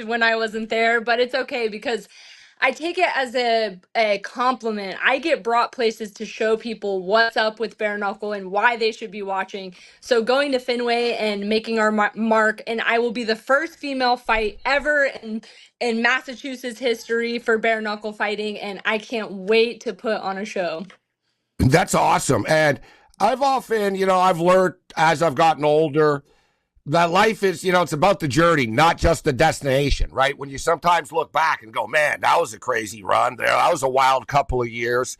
when I wasn't there, but it's okay because I take it as a compliment. I get brought places to show people what's up with bare knuckle and why they should be watching. So going to Fenway and making our mark, and I will be the first female fight ever in Massachusetts history for bare knuckle fighting, and I can't wait to put on a show. That's awesome. And I've often, I've learned as I've gotten older that life is, it's about the journey, not just the destination, right? When you sometimes look back and go, man, that was a crazy run there. That was a wild couple of years.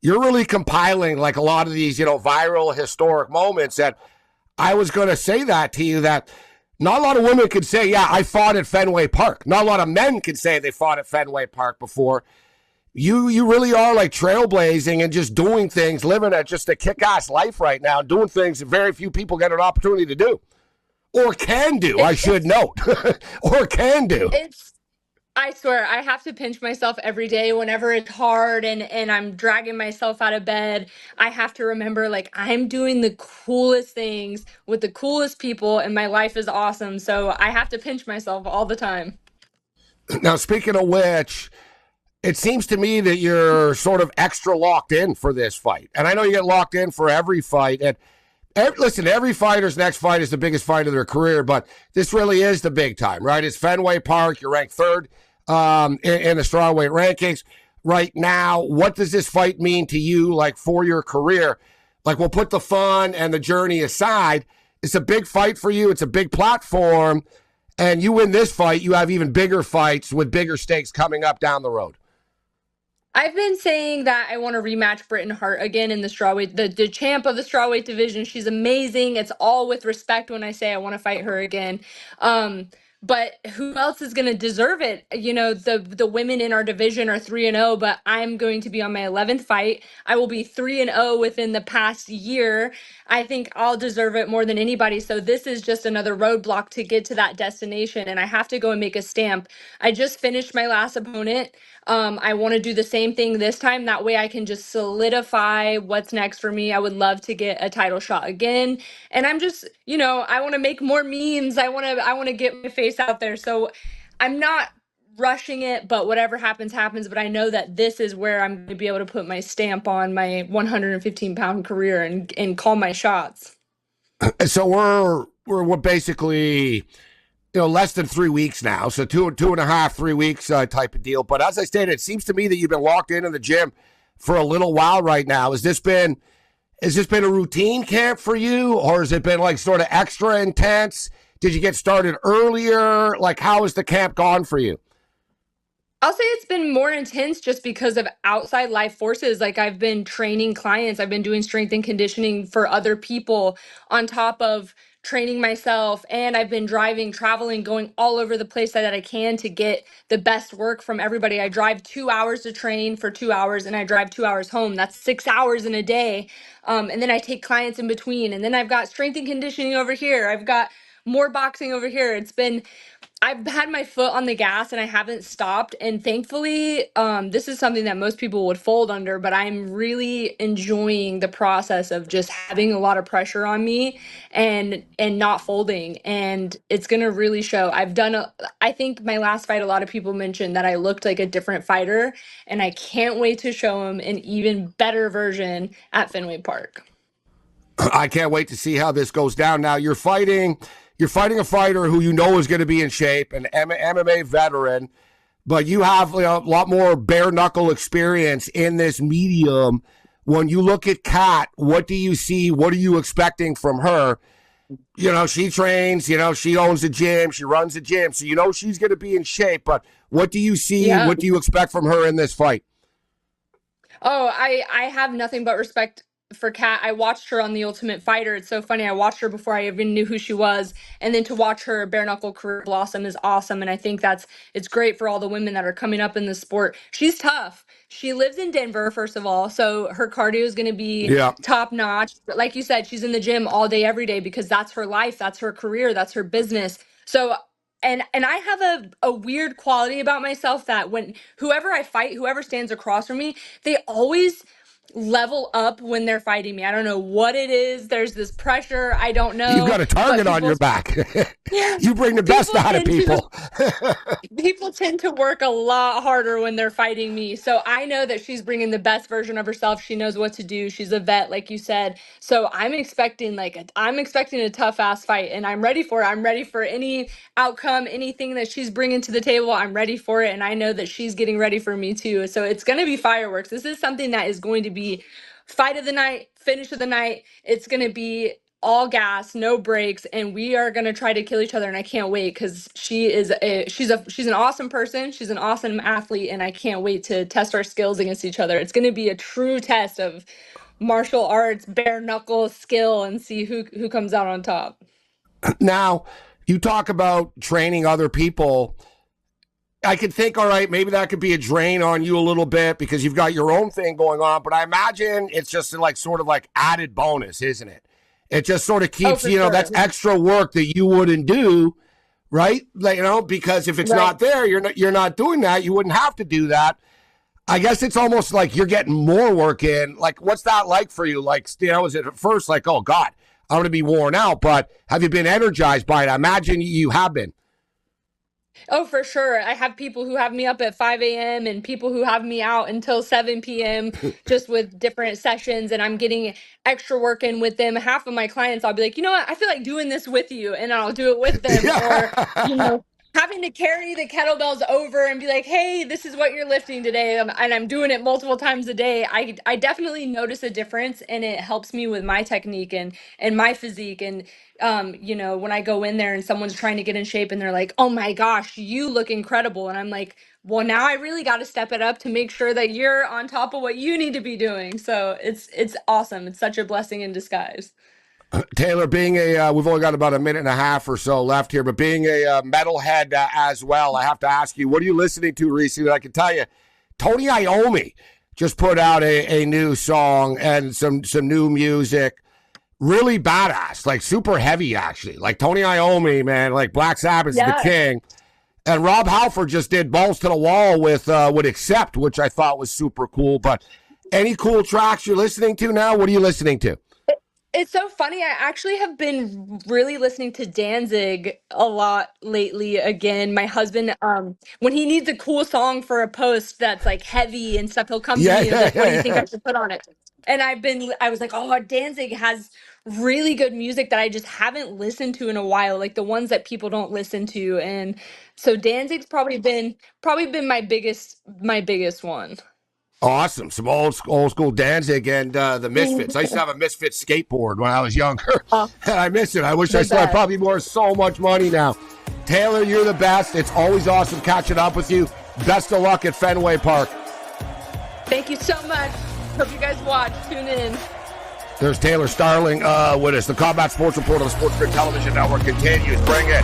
You're really compiling like a lot of these, viral historic moments. And I was going to say that to you, that not a lot of women could say, yeah, I fought at Fenway Park. Not a lot of men could say they fought at Fenway Park before. You really are like trailblazing and just doing things, living at just a kick-ass life right now, doing things that very few people get an opportunity to do. Or can do, I should note. Or can do. I swear, I have to pinch myself every day whenever it's hard and I'm dragging myself out of bed. I have to remember, like, I'm doing the coolest things with the coolest people, and my life is awesome. So I have to pinch myself all the time. Now, speaking of which, it seems to me that you're sort of extra locked in for this fight. And I know you get locked in for every fight. And listen, every fighter's next fight is the biggest fight of their career, but this really is the big time, right? It's Fenway Park. You're ranked third in the strawweight rankings right now. What does this fight mean to you, like, for your career? Like, we'll put the fun and the journey aside. It's a big fight for you. It's a big platform. And you win this fight, you have even bigger fights with bigger stakes coming up down the road. I've been saying that I want to rematch Britain Hart again in the strawweight, the champ of the strawweight division. She's amazing. It's all with respect when I say I want to fight her again. But who else is going to deserve it? The women in our division are 3-0, but I'm going to be on my 11th fight. I will be 3-0 within the past year. I think I'll deserve it more than anybody. So this is just another roadblock to get to that destination, and I have to go and make a stamp. I just finished my last opponent. I want to do the same thing this time. That way I can just solidify what's next for me. I would love to get a title shot again. And I'm just, I want to make more memes. I want to get my face out there. So I'm not rushing it, but whatever happens, happens. But I know that this is where I'm going to be able to put my stamp on my 115-pound career and call my shots. So we're basically, less than 3 weeks now. So two and a half, 3 weeks type of deal. But as I stated, it seems to me that you've been locked in the gym for a little while right now. Has this been a routine camp for you, or has it been like sort of extra intense? Did you get started earlier? Like, how has the camp gone for you? I'll say it's been more intense just because of outside life forces. Like, I've been training clients, I've been doing strength and conditioning for other people on top of training myself, and I've been traveling, going all over the place that I can to get the best work from everybody. I drive 2 hours to train for 2 hours, and I drive 2 hours home. That's 6 hours in a day. And then I take clients in between, and then I've got strength and conditioning over here. I've got more boxing over here. I've had my foot on the gas and I haven't stopped. And thankfully, this is something that most people would fold under, but I'm really enjoying the process of just having a lot of pressure on me and not folding. And it's gonna really show. I think my last fight, a lot of people mentioned that I looked like a different fighter, and I can't wait to show them an even better version at Fenway Park. I can't wait to see how this goes down. Now you're fighting a fighter who is going to be in shape, an MMA veteran, but you have a lot more bare knuckle experience in this medium. When you look at Kat, what do you see? What are you expecting from her? She trains, she owns a gym, she runs a gym, so she's going to be in shape, but what do you see? Yeah. What do you expect from her in this fight? Oh, I have nothing but respect for Kat. I watched her on The Ultimate Fighter. It's so funny. I watched her before I even knew who she was. And then to watch her bare knuckle career blossom is awesome. And I think it's great for all the women that are coming up in the sport. She's tough. She lives in Denver, first of all. So her cardio is going to be top notch. But like you said, she's in the gym all day, every day, because that's her life. That's her career. That's her business. So and I have a weird quality about myself that when whoever I fight, whoever stands across from me, they always level up when they're fighting me. I don't know what it is. There's this pressure. I don't You've know, got a but target on your back. You bring the best out of people. people tend to work a lot harder when they're fighting me. So I know that she's bringing the best version of herself. She knows what to do. She's a vet, like you said. So I'm expecting a tough ass fight, and I'm ready for it. I'm ready for any outcome, anything that she's bringing to the table. I'm ready for it, and I know that she's getting ready for me too. So it's going to be fireworks. This is something that is going to be fight of the night, finish of the night. It's going to be all gas, no brakes, and we are gonna try to kill each other. And I can't wait because she's an awesome person. She's an awesome athlete, and I can't wait to test our skills against each other. It's gonna be a true test of martial arts, bare knuckle skill, and see who comes out on top. Now, you talk about training other people. I could think, all right, maybe that could be a drain on you a little bit because you've got your own thing going on. But I imagine it's just like sort of like added bonus, isn't it? It just sort of keeps, Sure. that's extra work that you wouldn't do, right? Like, because if it's not there, you're not doing that. You wouldn't have to do that. I guess it's almost like you're getting more work in. Like, what's that like for you? Like, is it at first like, oh God, I'm going to be worn out, but have you been energized by it? I imagine you have been. Oh, for sure. I have people who have me up at 5 a.m. and people who have me out until 7 p.m. just with different sessions, and I'm getting extra work in with them. Half of my clients, I'll be like, you know what? I feel like doing this with you, and I'll do it with them. Or, having to carry the kettlebells over and be like, hey, this is what you're lifting today. And I'm doing it multiple times a day. I definitely notice a difference, and it helps me with my technique and my physique. And, when I go in there and someone's trying to get in shape and they're like, oh my gosh, you look incredible. And I'm like, well, now I really got to step it up to make sure that you're on top of what you need to be doing. So it's awesome. It's such a blessing in disguise. Taylor, being we've only got about a minute and a half or so left here, but being a metalhead as well, I have to ask you, what are you listening to recently? I can tell you, Tony Iommi just put out a new song and some new music. Really badass, like super heavy, actually. Like Tony Iommi, man, like Black Sabbath's the king. And Rob Halford just did Balls to the Wall with Accept, which I thought was super cool. But any cool tracks you're listening to now? What are you listening to? It's so funny. I actually have been really listening to Danzig a lot lately again. My husband, when he needs a cool song for a post that's like heavy and stuff, he'll come to me and be like, what do you think I should put on it? And I was like, oh, Danzig has really good music that I just haven't listened to in a while, like the ones that people don't listen to. And so Danzig's probably been my biggest one. Awesome. Some old school Danzig and the Misfits. I used to have a Misfits skateboard when I was younger, and I miss it. I wish I still had probably so much money now. Taylor, you're the best. It's always awesome catching up with you. Best of luck at Fenway Park. Thank you so much. Hope you guys watch. Tune in. There's Taylor Starling with us. The Combat Sports Report on the SportsGrid Television Network continues. Bring it.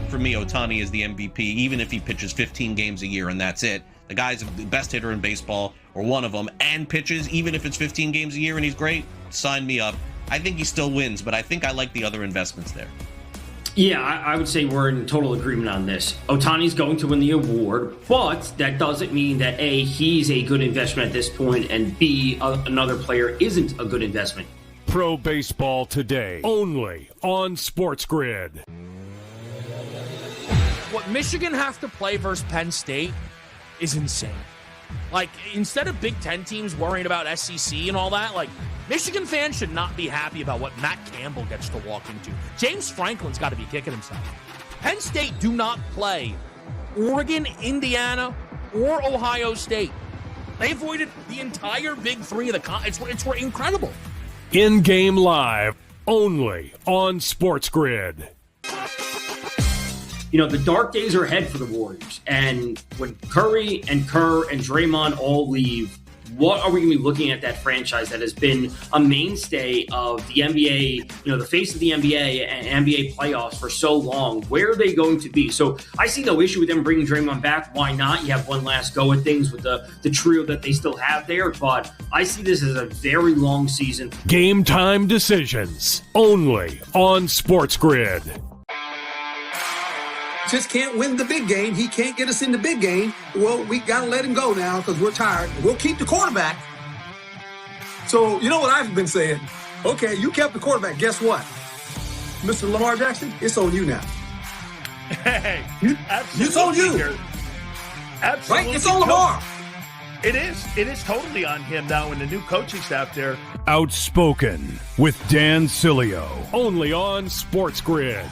For me, Ohtani is the MVP, even if he pitches 15 games a year and that's it. The guy's the best hitter in baseball, or one of them, and pitches, even if it's 15 games a year and he's great, sign me up. I think he still wins, but I think I like the other investments there. Yeah, I would say we're in total agreement on this. Ohtani's going to win the award, but that doesn't mean that A, he's a good investment at this point, and B, another player isn't a good investment. Pro Baseball Today, only on SportsGrid. What Michigan has to play versus Penn State is insane. Like, instead of Big Ten teams worrying about SEC and all that, like, Michigan fans should not be happy about what Matt Campbell gets to walk into. James Franklin's got to be kicking himself. Penn State do not play Oregon, Indiana, or Ohio State. They avoided the entire Big Three of the it's incredible. In-game live, only on SportsGrid. The dark days are ahead for the Warriors. And when Curry and Kerr and Draymond all leave, what are we going to be looking at that franchise that has been a mainstay of the NBA, the face of the NBA and NBA playoffs for so long? Where are they going to be? So I see no issue with them bringing Draymond back. Why not? You have one last go at things with the trio that they still have there. But I see this as a very long season. Game time decisions, only on SportsGrid. just can't win the big game. He can't get us in the big game. Well, we got to let him go now because we're tired. We'll keep the quarterback. So, you know what I've been saying? Okay, you kept the quarterback. Guess what? Mr. Lamar Jackson, it's on you now. Hey, It's on you. Absolutely. Right? It's on Lamar. It is. It is totally on him now and the new coaching staff there. Outspoken with Dan Cilio. Only on SportsGrid.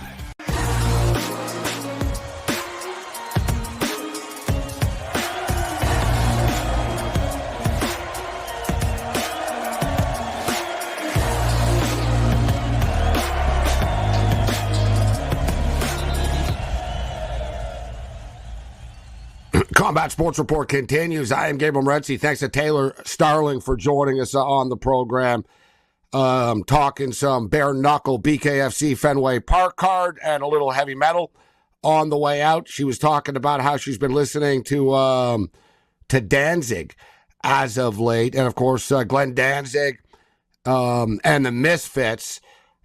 Combat Sports Report continues. I am Gabe Morency. Thanks to Taylor Starling for joining us on the program. Talking some bare knuckle BKFC Fenway Park card and a little heavy metal on the way out. She was talking about how she's been listening to Danzig as of late, and of course Glenn Danzig and the Misfits.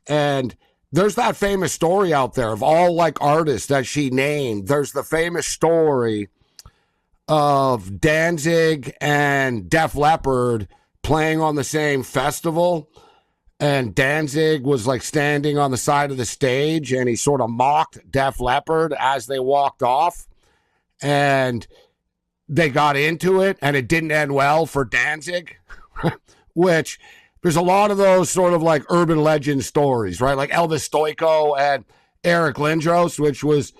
And there's that famous story out there of all like artists that she named. There's the famous story of Danzig and Def Leppard playing on the same festival, and Danzig was like standing on the side of the stage and he sort of mocked Def Leppard as they walked off, and they got into it and it didn't end well for Danzig. Which there's a lot of those sort of like urban legend stories, right? Like Elvis Stoico and Eric Lindros, which was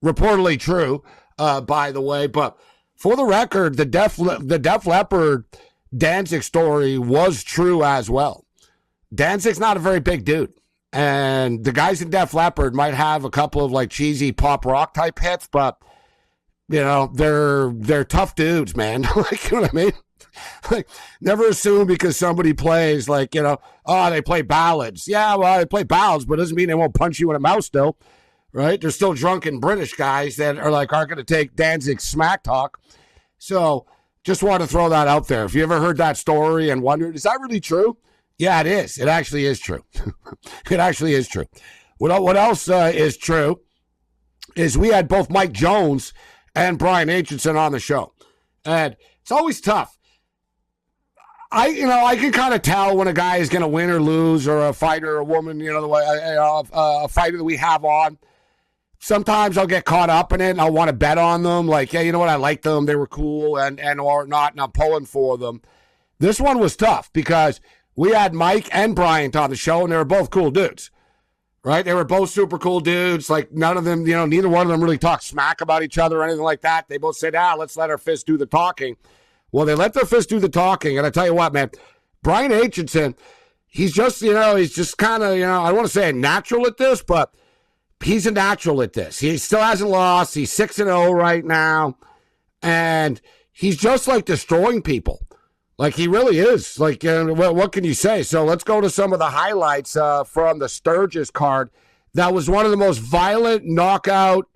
reportedly true, by the way. But for the record, the Def Leppard Danzig story was true as well. Danzig's not a very big dude, and the guys in Def Leppard might have a couple of like cheesy pop rock type hits, but you know they're tough dudes, man. Like, you know what I mean? Like, never assume because somebody plays like, you know, oh, they play ballads. Yeah, well, they play ballads, but it doesn't mean they won't punch you in the mouth still, right? They're still drunken British guys that are like aren't going to take Danzig's smack talk. So just want to throw that out there. If you ever heard that story and wondered, is that really true? Yeah, it is. It actually is true. It actually is true. What else is true is we had both Mike Jones and Brian Aitchison on the show. And it's always tough. I can kind of tell when a guy is going to win or lose, or a fighter or a woman, you know, the way a fighter that we have on. Sometimes I'll get caught up in it and I'll want to bet on them. Like, yeah, you know what? I like them. They were cool and or not, and I'm pulling for them. This one was tough because we had Mike and Bryant on the show, and they were both cool dudes, right? They were both super cool dudes. Like, none of them, you know, neither one of them really talked smack about each other or anything like that. They both said, let's let our fists do the talking. Well, they let their fists do the talking. And I tell you what, man, Brian Aitchison, he's just kind of, you know, I don't want to say a natural at this, but he's a natural at this. He still hasn't lost. He's 6-0 right now. And he's just like destroying people. Like, he really is. Like, what can you say? So let's go to some of the highlights from the Sturgis card. That was one of the most violent knockout,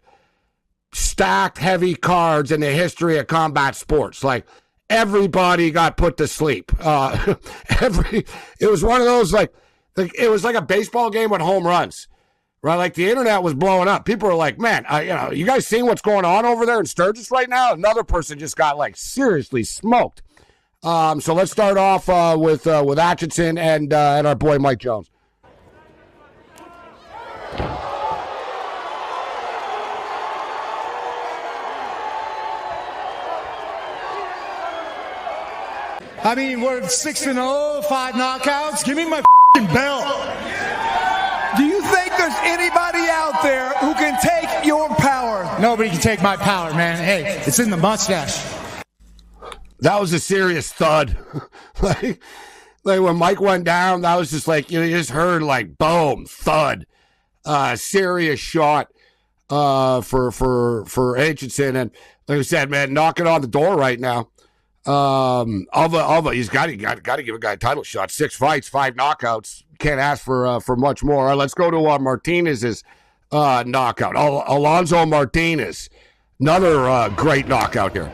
stacked, heavy cards in the history of combat sports. Like, everybody got put to sleep. It was one of those, like it was like a baseball game with home runs. Right, like the internet was blowing up. People were like, "Man, you guys seeing what's going on over there in Sturgis right now?" Another person just got like seriously smoked. So let's start off with Atchison and our boy Mike Jones. I mean, we're 6-0, 5 knockouts. Give me my belt. Do you think there's anybody out there who can take your power? Nobody can take my power, man. Hey, it's in the mustache. That was a serious thud. like when Mike went down, that was just like, you just heard like boom, thud. Serious shot for Aitchison. And like I said, man, knocking on the door right now. Alva, he's got to give a guy a title shot. 6 fights, 5 knockouts. Can't ask for much more. All right, let's go to Martinez's knockout. Alonzo Martinez, another great knockout here.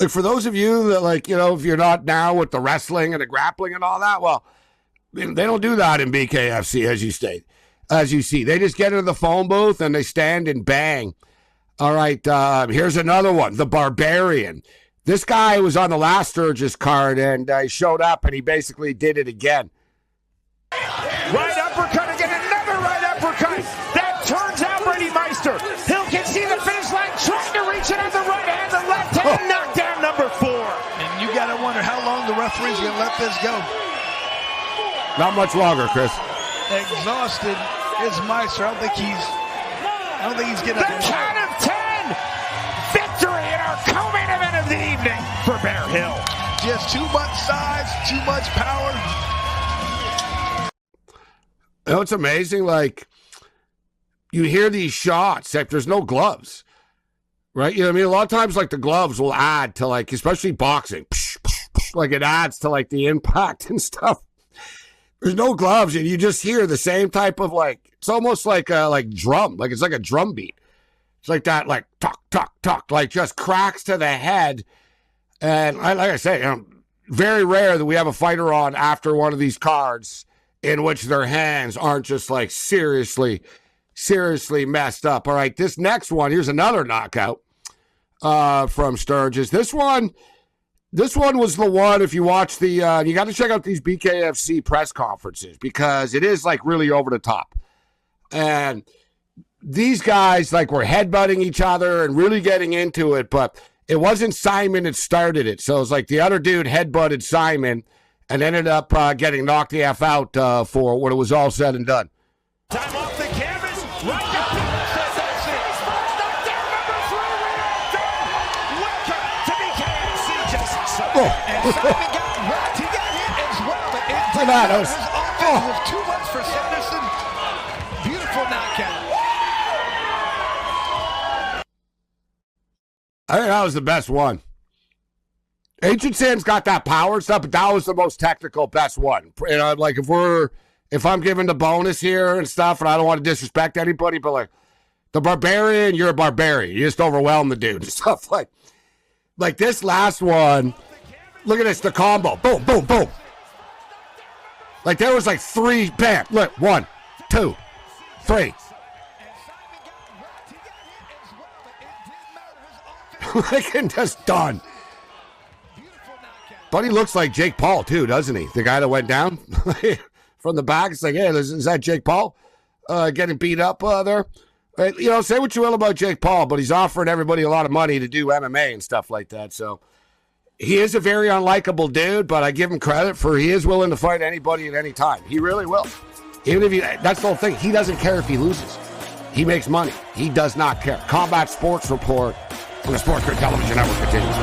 like for those of you that like, if you're not now with the wrestling and the grappling and all that, well, they don't do that in BKFC, as you see. They just get into the phone booth and they stand and bang. All right, here's another one, the Barbarian. This guy was on the last Sturgis card, and he showed up, and he basically did it again. Right uppercut again, another right uppercut. That turns out Brady Meister. Hill can see the finish line, trying to reach it on the right hand, the left hand, knockdown number 4. And you got to wonder how long the referee's going to let this go. Not much longer, Chris. Exhausted is Meister. I don't think he's getting the count of 10. Victory in our co-main event of the evening for Bear Hill. Just too much size, too much power. It's amazing. Like, you hear these shots, like there's no gloves, right? You know what I mean? A lot of times, like, the gloves will add to, like, especially boxing, like it adds to, like, the impact and stuff. There's no gloves, and you just hear the same type of, like, it's almost like a drum, like it's like a drum beat. It's like that, like, tuck, tuck, tuck, like just cracks to the head. And like I say, very rare that we have a fighter on after one of these cards in which their hands aren't just, like, seriously messed up. All right, this next one, here's another knockout from Sturgis. This one was the one, if you watch the, you got to check out these BKFC press conferences because it is, like, really over the top. And these guys, like, were headbutting each other and really getting into it, but it wasn't Simon that started it. So it was like the other dude headbutted Simon and ended up getting knocked the F out for when it was all said and done. Time off the canvas, right up to that's it. Welcome to BKFC, Jason. And Simon got rocked. He got hit as well, but it did not. His offense was too much for Sanderson. Beautiful knockout. I think that was the best one. Ancient Sand's got that power and stuff, but that was the most technical, best one. You know, like if I'm giving the bonus here and stuff, and I don't want to disrespect anybody, but like the Barbarian, you're a barbarian. You just overwhelm the dude and stuff like this last one. Look at this, the combo, boom, boom, boom. Like there was like 3, bam. Look, 1, 2, 3. Like and just done. Buddy looks like Jake Paul too, doesn't he? The guy that went down from the back. It's like, hey, is that Jake Paul getting beat up there? You know, say what you will about Jake Paul, but he's offering everybody a lot of money to do MMA and stuff like that. So he is a very unlikable dude, but I give him credit for he is willing to fight anybody at any time. He really will. Even if that's the whole thing. He doesn't care if he loses. He makes money. He does not care. Combat Sports Report on the SportsGrid Television Network continues.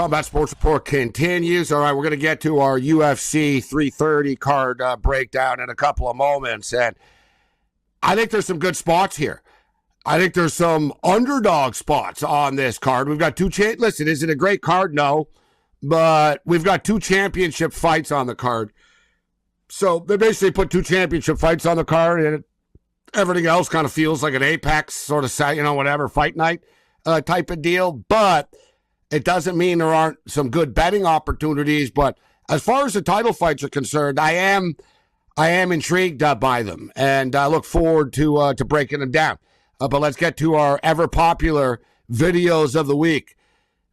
Combat Sports Report continues. All right, we're going to get to our UFC 330 card breakdown in a couple of moments. And I think there's some good spots here. I think there's some underdog spots on this card. We've got listen, is it a great card? No. But we've got 2 championship fights on the card. So they basically put 2 championship fights on the card, and everything else kind of feels like an Apex sort of, whatever, fight night type of deal. But it doesn't mean there aren't some good betting opportunities. But as far as the title fights are concerned, I am intrigued by them, and I look forward to breaking them down. But let's get to our ever-popular videos of the week.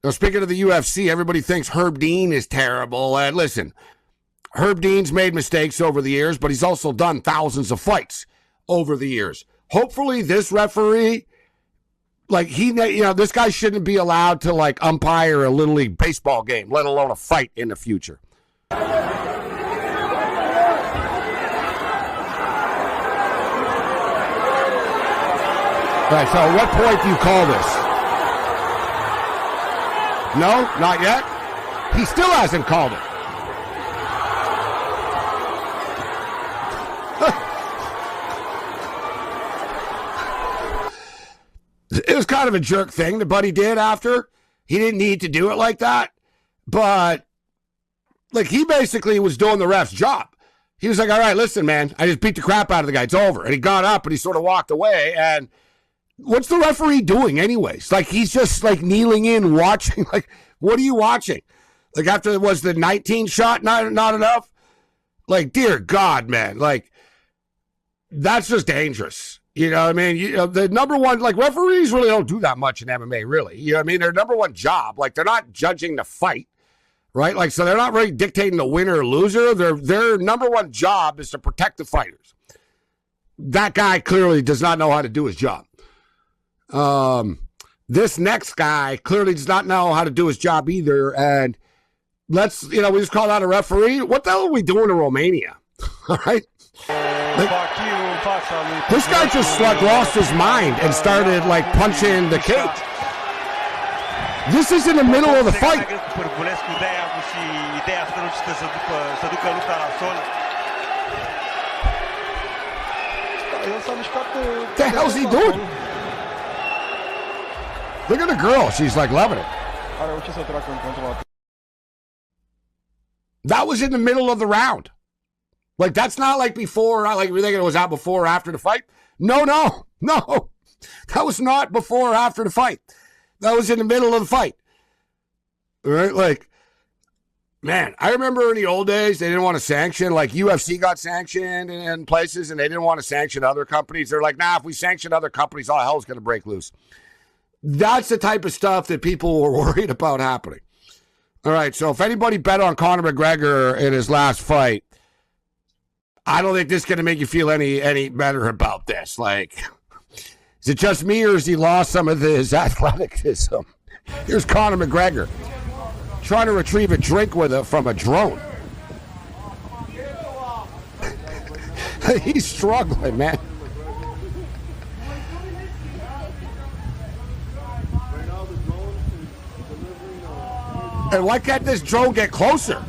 Now, speaking of the UFC, everybody thinks Herb Dean is terrible. And listen, Herb Dean's made mistakes over the years, but he's also done thousands of fights over the years. Hopefully this referee, this guy shouldn't be allowed to, umpire a Little League baseball game, let alone a fight in the future. All right, so at what point do you call this? No, not yet? He still hasn't called it. It was kind of a jerk thing that Buddy did after. He didn't need to do it like that. But, he basically was doing the ref's job. He was like, all right, listen, man, I just beat the crap out of the guy. It's over. And he got up and he sort of walked away. And what's the referee doing anyways? He's just, kneeling in, watching. What are you watching? After it was the 19 shot, not enough? Dear God, man. That's just dangerous. You know what I mean? The number one, referees really don't do that much in MMA, really. You know what I mean? Their number one job, they're not judging the fight, right? So they're not really dictating the winner or loser. Their number one job is to protect the fighters. That guy clearly does not know how to do his job. This next guy clearly does not know how to do his job either. And we just called out a referee. What the hell are we doing in Romania? All right. This guy just lost his mind and started punching the cage. This is in the middle of the fight. What the hell's he doing? Look at the girl. She's loving it. That was in the middle of the round. That's not before, we're thinking it was out before or after the fight. No. That was not before or after the fight. That was in the middle of the fight. All right? Man, I remember in the old days, they didn't want to sanction, UFC got sanctioned in places, and they didn't want to sanction other companies. They're nah, if we sanction other companies, all hell's going to break loose. That's the type of stuff that people were worried about happening. All right, so if anybody bet on Conor McGregor in his last fight, I don't think this is going to make you feel any better about this. Is it just me, or has he lost some of his athleticism? Here's Conor McGregor trying to retrieve a drink from a drone. He's struggling, man. And why can't this drone get closer?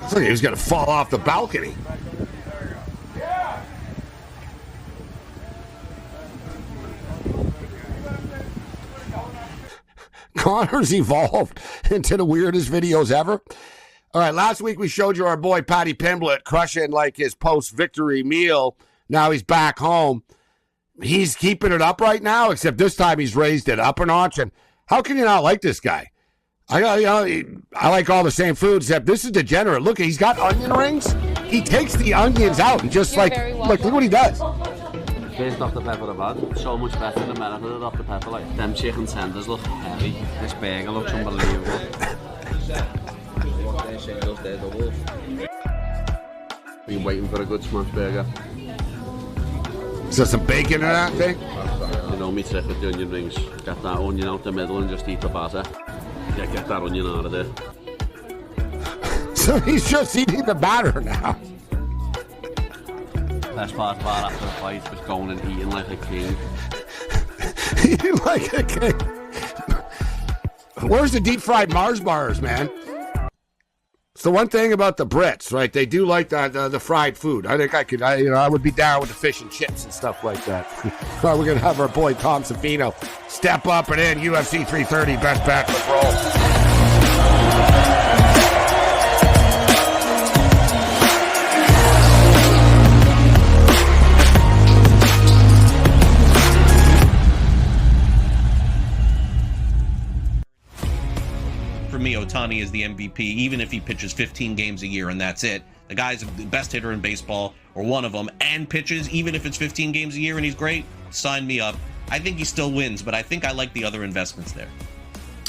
Looks like he was going to fall off the balcony. Conor's evolved into the weirdest videos ever. All right, last week we showed you our boy Paddy Pimblett crushing his post-victory meal. Now he's back home. He's keeping it up right now, except this time he's raised it up a notch. And how can you not like this guy? I like all the same food, except this is degenerate. Look, he's got onion rings. He takes the onions out and just look what he does. Taste off the pepper I've had. So much better than America off the pepper. Them chicken tenders look heavy. This burger looks unbelievable. Been waiting for a good smash burger. Is there some bacon in that thing? You know me trick with the onion rings. Get that onion out the middle and just eat the batter. Get that onion out of there. So he's just eating the batter now. Best part about after the fight was going and eating like a king. Eating like a king. Where's the deep fried Mars bars, man? It's the one thing about the Brits, right? They do like the fried food. I think I would be down with the fish and chips and stuff like that. Well, we're gonna have our boy Tom Zaffino step up and in UFC 330 best bet. Let's roll. For me, Ohtani is the MVP, even if he pitches 15 games a year and that's it. The guy's the best hitter in baseball, or one of them, and pitches, even if it's 15 games a year and he's great, sign me up. I think he still wins, but I think I like the other investments there.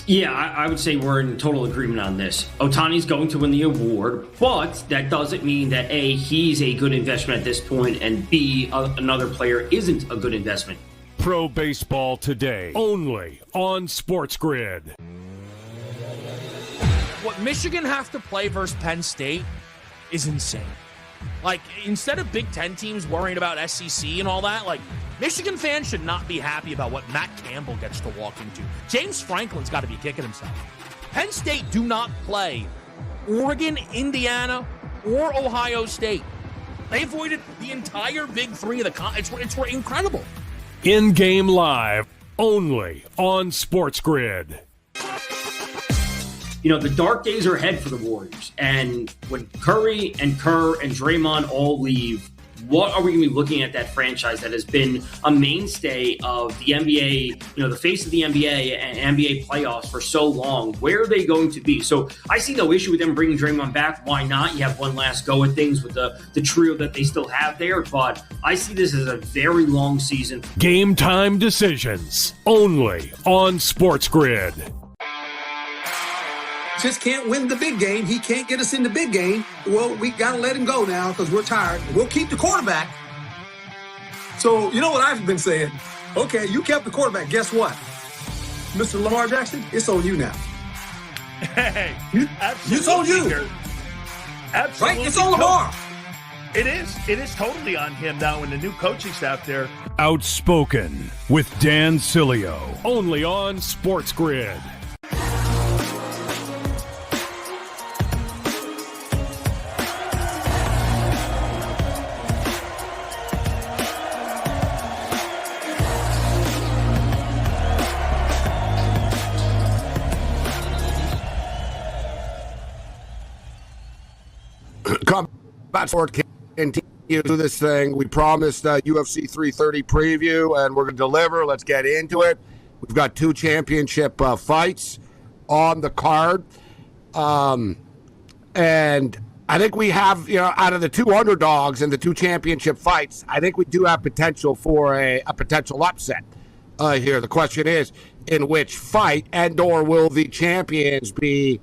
Yeah, I would say we're in total agreement on this. Ohtani's going to win the award, but that doesn't mean that A, he's a good investment at this point, and B, another player isn't a good investment. Pro Baseball Today, only on SportsGrid. What Michigan have to play versus Penn State is insane. Like, instead of Big Ten teams worrying about SEC and all that, like, Michigan fans should not be happy about what Matt Campbell gets to walk into. James Franklin's got to be kicking himself. Penn State do not play Oregon, Indiana, or Ohio State. They avoided the entire Big Three of the it's incredible. In-game live, only on SportsGrid. You know, the dark days are ahead for the Warriors. And when Curry and Kerr and Draymond all leave, what are we going to be looking at that franchise that has been a mainstay of the NBA, you know, the face of the NBA and NBA playoffs for so long? Where are they going to be? So I see no issue with them bringing Draymond back. Why not? You have one last go at things with the trio that they still have there. But I see this as a very long season. Game time decisions, only on SportsGrid. Just can't win the big game. He can't get us in the big game. Well, we got to let him go now because we're tired. We'll keep the quarterback. So, you know what I've been saying? Okay, you kept the quarterback. Guess what? Mr. Lamar Jackson, it's on you now. Hey, It's on you. Absolutely. Right? It's on Lamar. It is. It is totally on him now and the new coaching staff there. Outspoken with Dan Cilio, only on SportsGrid. Combat Sport continue to this thing. We promised UFC 330 preview, and we're going to deliver. Let's get into it. We've got 2 championship fights on the card. And I think we have, you know, out of the 2 underdogs and the 2 championship fights, I think we do have potential for a potential upset here. The question is, in which fight, and or will the champions be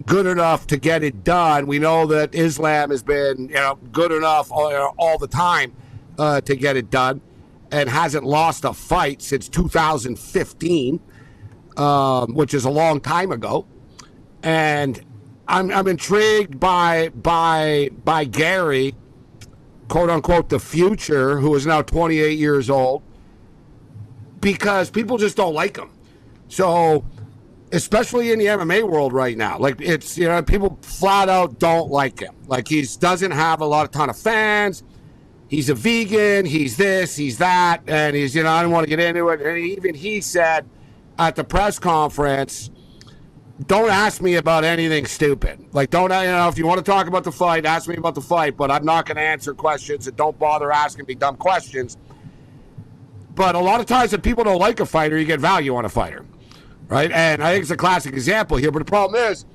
good enough to get it done? We know that Islam has been, you know, good enough all the time to get it done, and hasn't lost a fight since 2015, which is a long time ago. And I'm intrigued by Garry, quote unquote, the future, who is now 28 years old, because people just don't like him. So, especially in the MMA world right now, like, it's, you know, people flat out don't like him. Like, he doesn't have a ton of fans. He's a vegan. He's this, he's that, and he's, you know, I don't want to get into it. And even he said at the press conference, don't ask me about anything stupid. Like, don't, you know, if you want to talk about the fight, ask me about the fight, but I'm not going to answer questions, and don't bother asking me dumb questions. But a lot of times if people don't like a fighter, you get value on a fighter. Right, and I think it's a classic example here. But the problem is,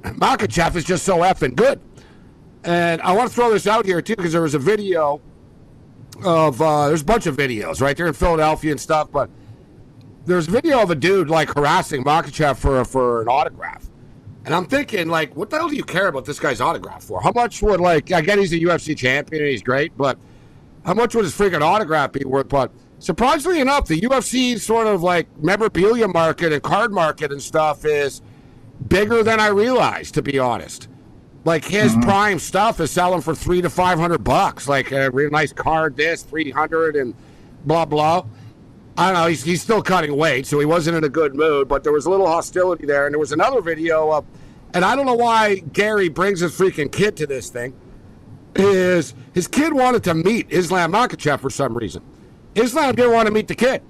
Makhachev is just so effing good. And I want to throw this out here, too, because there was a video of, there's a bunch of videos, right? They're in Philadelphia and stuff, but there's a video of a dude, like, harassing Makhachev for an autograph. And I'm thinking, like, what the hell do you care about this guy's autograph for? How much would, like, I get he's a UFC champion and he's great, but how much would his freaking autograph be worth? But surprisingly enough, the UFC sort of, like, memorabilia market and card market and stuff is bigger than I realized, to be honest. Like his prime stuff is selling for $300 to $500. Like a really nice card, this 300 and blah blah. I don't know. He's still cutting weight, so he wasn't in a good mood. But there was a little hostility there, and there was another video of, and I don't know why Garry brings his freaking kid to this thing. His kid wanted to meet Islam Makhachev for some reason. Islam didn't want to meet the kid,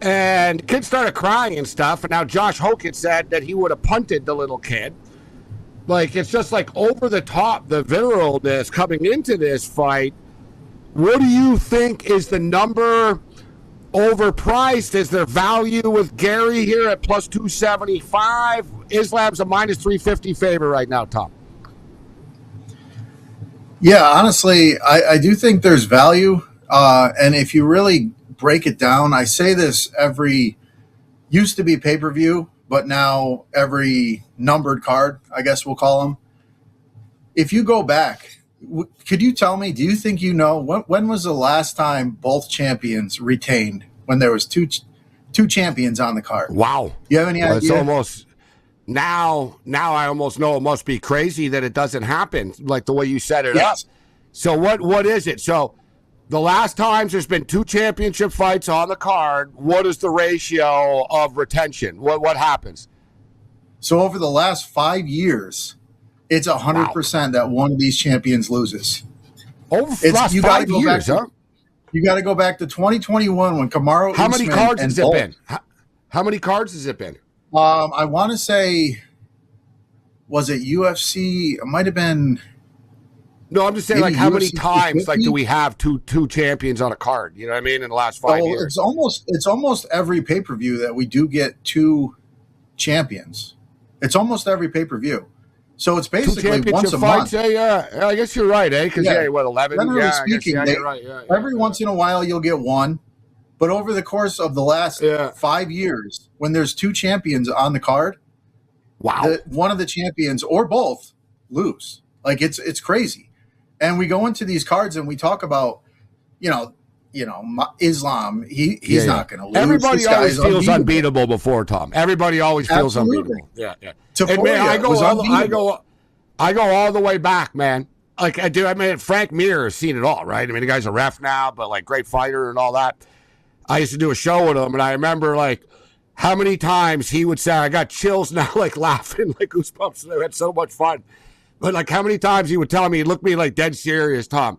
and the kid started crying and stuff. And now Josh Hogan said that he would have punted the little kid. Like, it's just like over the top, the viralness coming into this fight. What do you think is the number overpriced? Is there value with Garry here at plus 275? Islam's a minus 350 favorite right now, Tom. Yeah, honestly, I do think there's value. And if you really break it down, I say this used to be pay-per-view, but now every numbered card, I guess we'll call them. If you go back, could you tell me, do you think when was the last time both champions retained when there was two champions on the card? Wow. You have any idea? It's almost now I almost know it must be crazy that it doesn't happen like the way you set it up. So what is it? So the last times there's been 2 championship fights on the card, what is the ratio of retention? What happens? So over the last 5 years, it's 100% that one of these champions loses. Over the last 5 years, huh? You got to go back to 2021 when Kamaru. How many cards has it been? How many cards has it been? I want to say, was it UFC? It might have been. No, I'm just saying, like, how many times, like, do we have two champions on a card? You know what I mean? In the last 5 years, it's almost every pay-per-view that we do get 2 champions. It's almost every pay-per-view. So it's basically once a month. Yeah, I guess you're right, eh? Because 11. Generally speaking, you're right. Every once in a while you'll get one, but over the course of the last 5 years, when there's 2 champions on the card, one of the champions or both lose. Like it's crazy. And we go into these cards and we talk about, Islam. He's not going to lose. Everybody always feels unbeatable before Tom. Everybody always feels unbeatable. Yeah. And man, I go all the way back, man. Like I do. I mean, Frank Mir has seen it all, right? I mean, the guy's a ref now, but like great fighter and all that. I used to do a show with him, and I remember like how many times he would say, "I got chills now," like laughing, like goosebumps. We had so much fun. But like how many times he would tell me, he'd look at me like dead serious, Tom.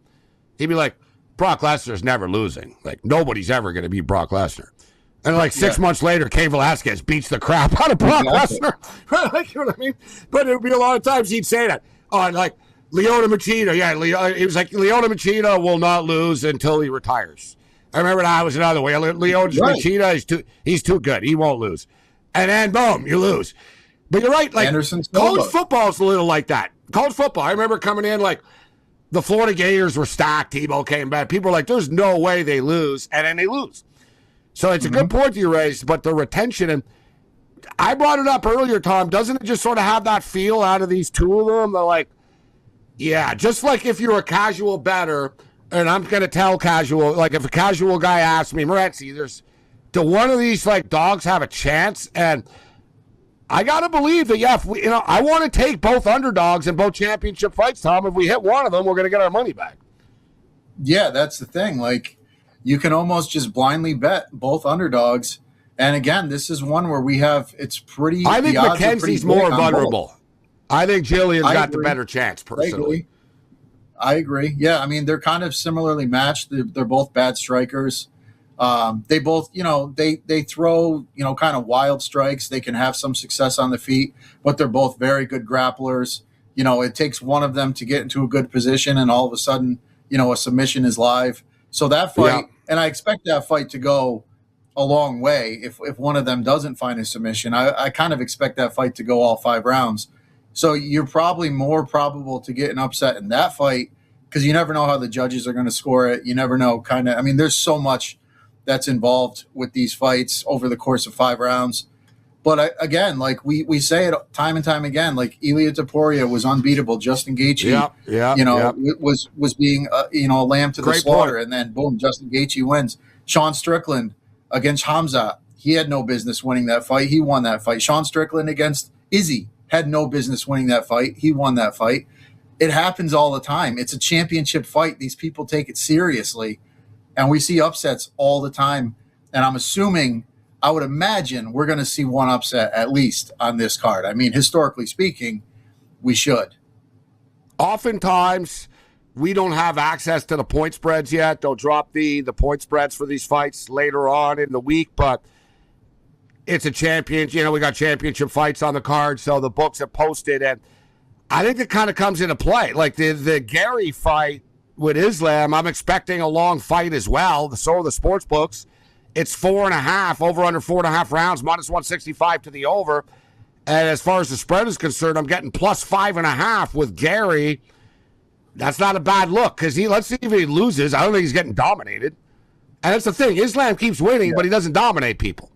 He'd be like, Brock Lesnar's never losing. Like nobody's ever going to beat Brock Lesnar. And like 6 months later, Cain Velasquez beats the crap out of Brock Lesnar. Like, you know what I mean? But it would be a lot of times he'd say that. Oh, and like Lyoto Machida. Yeah, it was like Lyoto Machida will not lose until he retires. I remember that was another way. Lyoto Machida, he's too good. He won't lose. And then, boom, you lose. But you're right. Like college football is a little like that. College football, I remember coming in like the Florida Gators were stacked. Tebow came back. People were like, there's no way they lose. And then they lose. So it's a good point you raised, but the retention, and I brought it up earlier, Tom, doesn't it just sort of have that feel out of these 2 of them? They're like, yeah, just like if you're a casual bettor, and I'm going to tell casual, like if a casual guy asks me, Morency, do one of these like dogs have a chance? And I got to believe that, I want to take both underdogs in both championship fights, Tom. If we hit one of them, we're going to get our money back. Yeah, that's the thing. Like, you can almost just blindly bet both underdogs. And again, this is one where it's pretty. I think McKenzie's more vulnerable. I think Jillian's got the better chance, personally. I agree. Yeah, I mean, they're kind of similarly matched. They're both bad strikers. They both, they throw, kind of wild strikes. They can have some success on the feet, but they're both very good grapplers. It takes one of them to get into a good position, and all of a sudden, a submission is live. So that fight, and I expect that fight to go a long way if one of them doesn't find a submission. I kind of expect that fight to go all 5 rounds. So you're probably more probable to get an upset in that fight because you never know how the judges are going to score it. You never know there's so much that's involved with these fights over the course of 5 rounds. But again, like we say it time and time again, like Ilia Topuria was unbeatable. Justin Gaethje, was being a lamb to the slaughter, and then boom, Justin Gaethje wins. Sean Strickland against Hamza, he had no business winning that fight. He won that fight. Sean Strickland against Izzy had no business winning that fight. He won that fight. It happens all the time. It's a championship fight. These people take it seriously, and we see upsets all the time. And I would imagine we're going to see one upset at least on this card. I mean, historically speaking, we should. Oftentimes, we don't have access to the point spreads yet. They'll drop the point spreads for these fights later on in the week, but it's a champion. You know, we got championship fights on the card, so the books are posted, and I think it kind of comes into play. Like the Garry fight with Islam, I'm expecting a long fight as well. So are the sports books. It's 4.5, over under 4.5 rounds, minus 165 to the over. And as far as the spread is concerned, I'm getting plus 5.5 with Garry. That's not a bad look, because let's see if he loses. I don't think he's getting dominated. And that's the thing. Islam keeps winning, but he doesn't dominate people.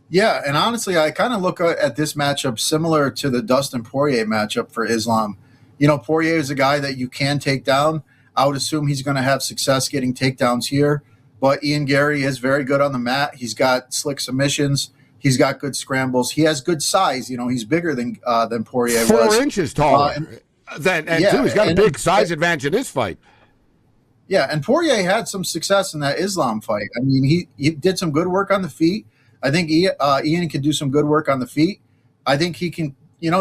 Yeah, and honestly, I kind of look at this matchup similar to the Dustin Poirier matchup for Islam. You know, Poirier is a guy that you can take down. I would assume he's going to have success getting takedowns here. But Ian Garry is very good on the mat. He's got slick submissions. He's got good scrambles. He has good size. You know, he's bigger than Poirier was. 4 inches taller. He's got a big size advantage in this fight. Yeah, and Poirier had some success in that Islam fight. I mean, he did some good work on the feet. I think Ian can do some good work on the feet. I think he can,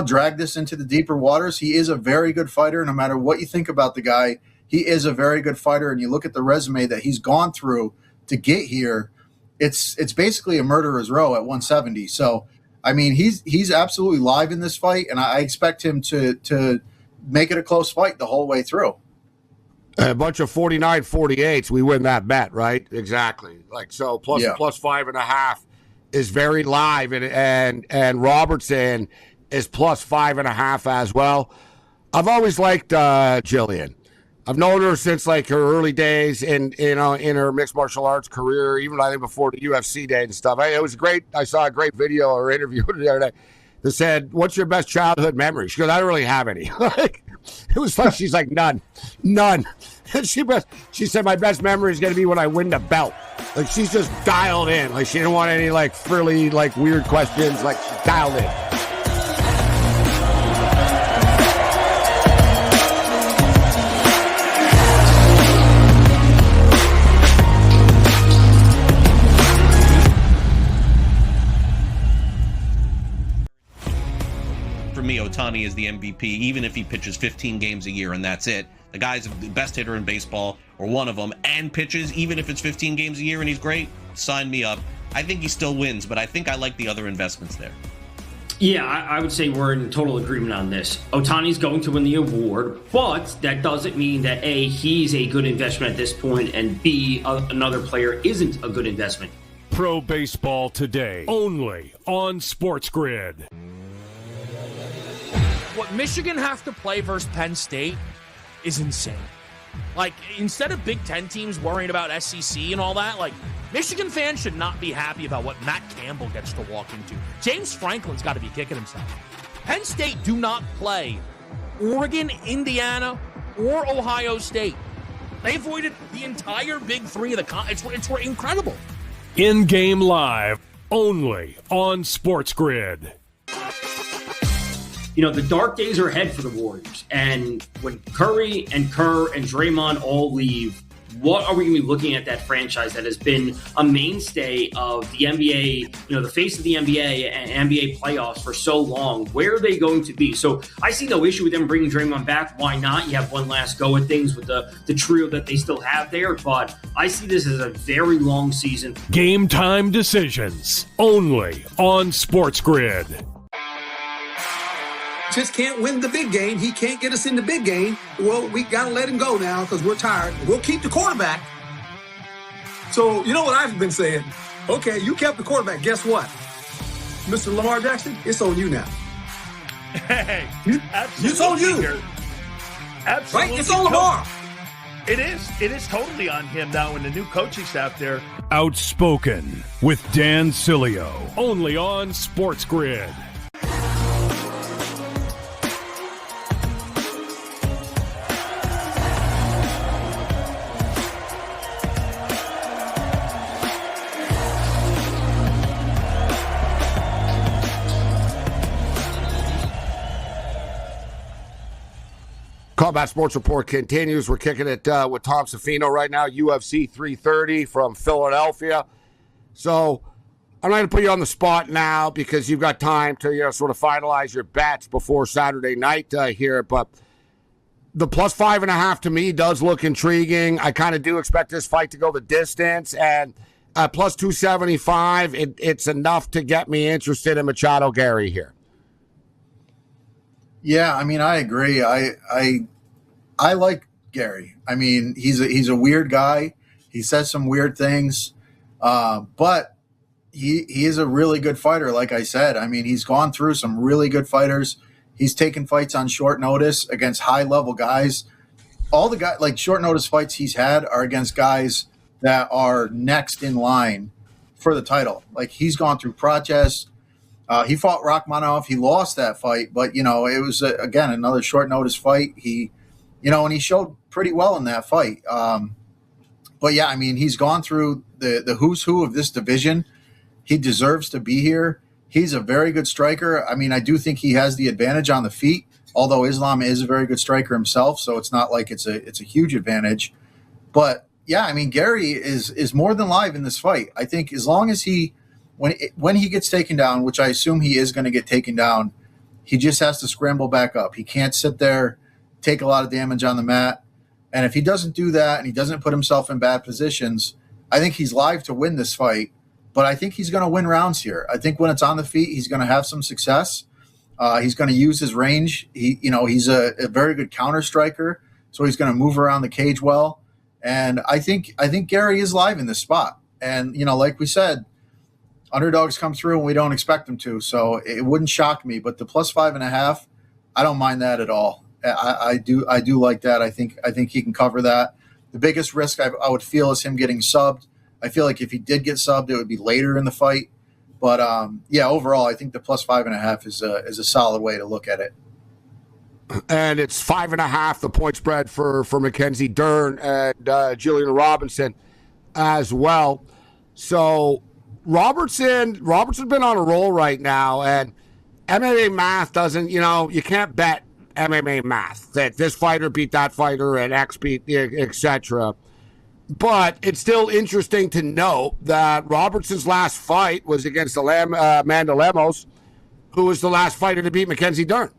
drag this into the deeper waters. He is a very good fighter. No matter what you think about the guy, he is a very good fighter. And you look at the resume that he's gone through to get here, it's basically a murderer's row at 170. So, I mean, he's absolutely live in this fight, and I expect him to make it a close fight the whole way through. A bunch of 49-48s, we win that bet, right? Exactly. Plus 5.5 is very live, and Robertson is plus 5.5 as well. I've always liked Jillian. I've known her since her early days in her mixed martial arts career, even I think before the UFC day and stuff. It was great. I saw a great video or interview the other day that said, "What's your best childhood memory?" She goes, "I don't really have any." It was like she's like none. And she said, "My best memory is going to be when I win the belt." She's just dialed in. She didn't want any frilly weird questions. She's dialed in. For me, Ohtani is the MVP, even if he pitches 15 games a year and that's it. The guy's the best hitter in baseball, or one of them, and pitches, even if it's 15 games a year and he's great, sign me up. I think he still wins, but I think I like the other investments there. Yeah, I would say we're in total agreement on this. Ohtani's going to win the award, but that doesn't mean that A, he's a good investment at this point, and B, another player isn't a good investment. Pro Baseball Today, only on SportsGrid. What Michigan have to play versus Penn State is insane. Instead of Big Ten teams worrying about SEC and all that, Michigan fans should not be happy about what Matt Campbell gets to walk into. James Franklin's got to be kicking himself. Penn State do not play Oregon, Indiana, or Ohio State. They avoided the entire Big Three of the it's incredible. In-game live, only on SportsGrid. The dark days are ahead for the Warriors. And when Curry and Kerr and Draymond all leave, what are we going to be looking at that franchise that has been a mainstay of the NBA, the face of the NBA and NBA playoffs for so long? Where are they going to be? So I see no issue with them bringing Draymond back. Why not? You have one last go at things with the trio that they still have there. But I see this as a very long season. Game time decisions, only on SportsGrid. Just can't win the big game. He can't get us in the big game. Well, we got to let him go now because we're tired. We'll keep the quarterback. So, you know what I've been saying? Okay, you kept the quarterback. Guess what? Mr. Lamar Jackson, it's on you now. Hey, it's on you. Absolutely. Right? It's on Lamar. It is. It is totally on him now and the new coaching staff there. Outspoken with Dan Cilio, only on SportsGrid. Combat Sports Report continues. We're kicking it with Tom Zaffino right now, UFC 330 from Philadelphia. So I'm not going to put you on the spot now because you've got time to sort of finalize your bets before Saturday night here. But the plus 5.5 to me does look intriguing. I kind of do expect this fight to go the distance. And plus 275, it's enough to get me interested in Machado Garry here. Yeah, I mean, I agree. I like Garry. I mean, he's a weird guy. He says some weird things, but he is a really good fighter. Like I said, I mean, he's gone through some really good fighters. He's taken fights on short notice against high level guys. All the guys, like short notice fights he's had, are against guys that are next in line for the title. Like he's gone through Prochaz. He fought Rachmanov. He lost that fight, but, it was, again, another short notice fight. He, and he showed pretty well in that fight. But, yeah, I mean, he's gone through the who's who of this division. He deserves to be here. He's a very good striker. I mean, I do think he has the advantage on the feet, although Islam is a very good striker himself, so it's not like it's a huge advantage. But, yeah, I mean, Garry is more than live in this fight. I think as long as he – when he gets taken down, which I assume he is going to get taken down, he just has to scramble back up. He can't sit there, take a lot of damage on the mat. And if he doesn't do that and he doesn't put himself in bad positions, I think he's live to win this fight. But I think he's going to win rounds here. I think when it's on the feet, he's going to have some success. He's going to use his range. He's a very good counter striker, so he's going to move around the cage well. And I think Garry is live in this spot. And, like we said, underdogs come through and we don't expect them to, so it wouldn't shock me. But the plus 5.5, I don't mind that at all. I do like that. I think he can cover that. The biggest risk I would feel is him getting subbed. I feel like if he did get subbed, it would be later in the fight. But overall, I think the plus 5.5 is a solid way to look at it. And it's 5.5 the point spread for Mackenzie Dern and Julian Robinson as well. So Robertson's been on a roll right now, and MMA math doesn't, you can't bet MMA math that this fighter beat that fighter and X beat, etc. But it's still interesting to note that Robertson's last fight was against Amanda Lemos, who was the last fighter to beat Mackenzie Dern,